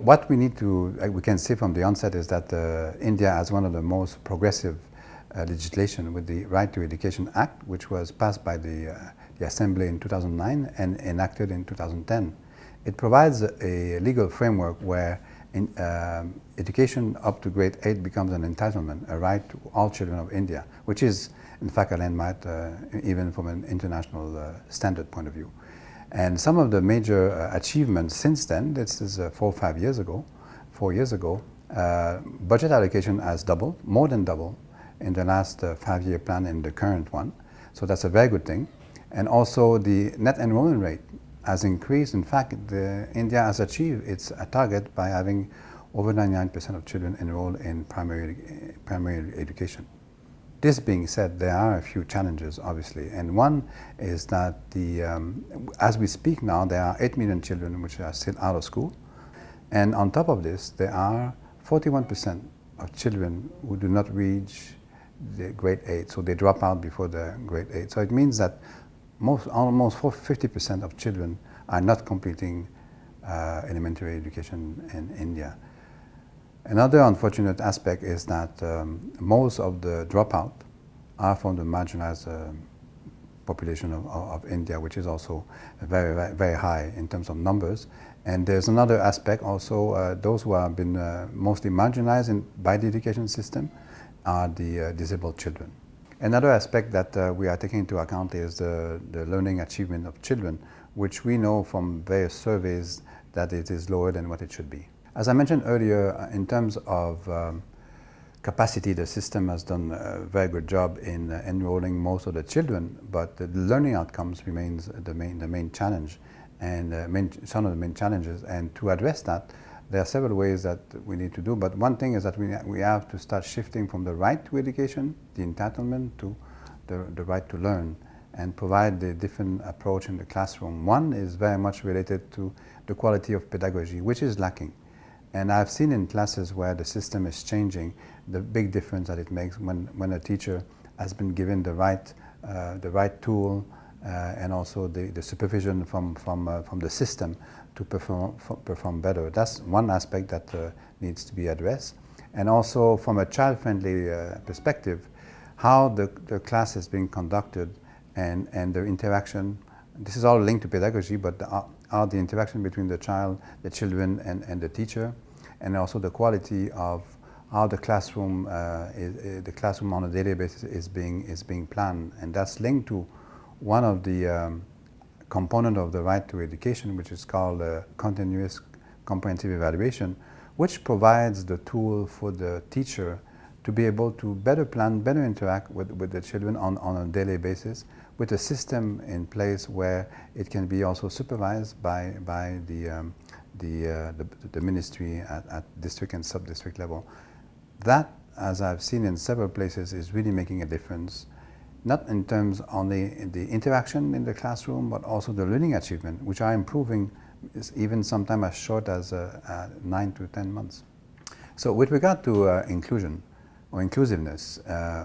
What we can see from the onset is that India has one of the most progressive legislation with the Right to Education Act, which was passed by the Assembly in 2009 and enacted in 2010. It provides a legal framework where education up to grade 8 becomes an entitlement, a right to all children of India, which is in fact a landmark even from an international standard point of view. And some of the major achievements since then, this is 4 years ago, budget allocation has doubled, more than doubled, in the last 5-year plan and the current one. So that's a very good thing. And also the net enrollment rate has increased. In fact, India has achieved its target by having over 99% of children enrolled in primary education. This being said, there are a few challenges, obviously, and one is that as we speak now, there are 8 million children which are still out of school, and on top of this, there are 41% of children who do not reach the grade 8, so they drop out before the grade 8. So it means that almost 50% of children are not completing elementary education in India. Another unfortunate aspect is that most of the dropout are from the marginalized population of India, which is also very, very high in terms of numbers. And there's another aspect also, those who have been mostly marginalized by the education system are the disabled children. Another aspect that we are taking into account is the learning achievement of children, which we know from various surveys that it is lower than what it should be. As I mentioned earlier, in terms of capacity, the system has done a very good job in enrolling most of the children, but the learning outcomes remains the main challenge and some of the main challenges. And to address that, there are several ways that we need to do, but one thing is that we have to start shifting from the right to education, the entitlement, to the right to learn, and provide the different approach in the classroom. One is very much related to the quality of pedagogy, which is lacking. And I've seen in classes where the system is changing, the big difference that it makes when a teacher has been given the right tool and also the supervision from the system to perform better. That's one aspect that needs to be addressed. And also from a child-friendly perspective, how the class is being conducted and the interaction. This is all linked to pedagogy, but how the interaction between the children and the teacher, and also the quality of how the classroom on a daily basis is being planned, and that's linked to one of the component of the right to education, which is called continuous comprehensive evaluation, which provides the tool for the teacher to be able to better plan, better interact with the children on a daily basis, with a system in place where it can be also supervised by the ministry at district and sub-district level. That, as I've seen in several places, is really making a difference, not in terms only the interaction in the classroom, but also the learning achievement, which are improving even sometimes as short as 9 to 10 months. So with regard to inclusion or inclusiveness,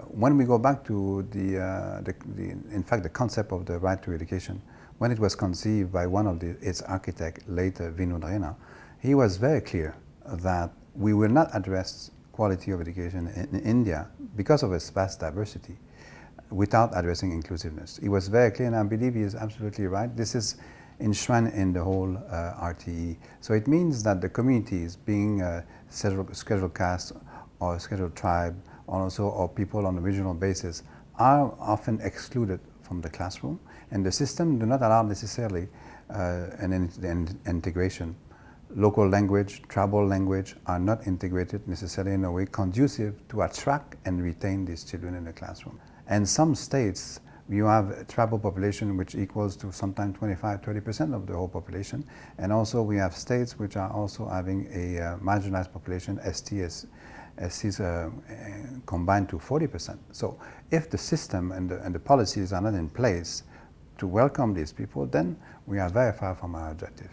when we go back to in fact the concept of the right to education, when it was conceived by one of its architects, later Vinod Rana, he was very clear that we will not address quality of education in India because of its vast diversity without addressing inclusiveness. He was very clear, and I believe he is absolutely right. This is enshrined in the whole RTE. So it means that the communities, being scheduled caste or scheduled tribe, or people on a regional basis, are often excluded from the classroom, and the system do not allow necessarily an integration. Local language, tribal language are not integrated necessarily in a way conducive to attract and retain these children in the classroom. And some states, you have a tribal population which equals to sometimes 25–30% of the whole population, and also we have states which are also having a marginalized population, STs combined to 40%. So if the system and the policies are not in place to welcome these people, then we are very far from our objective.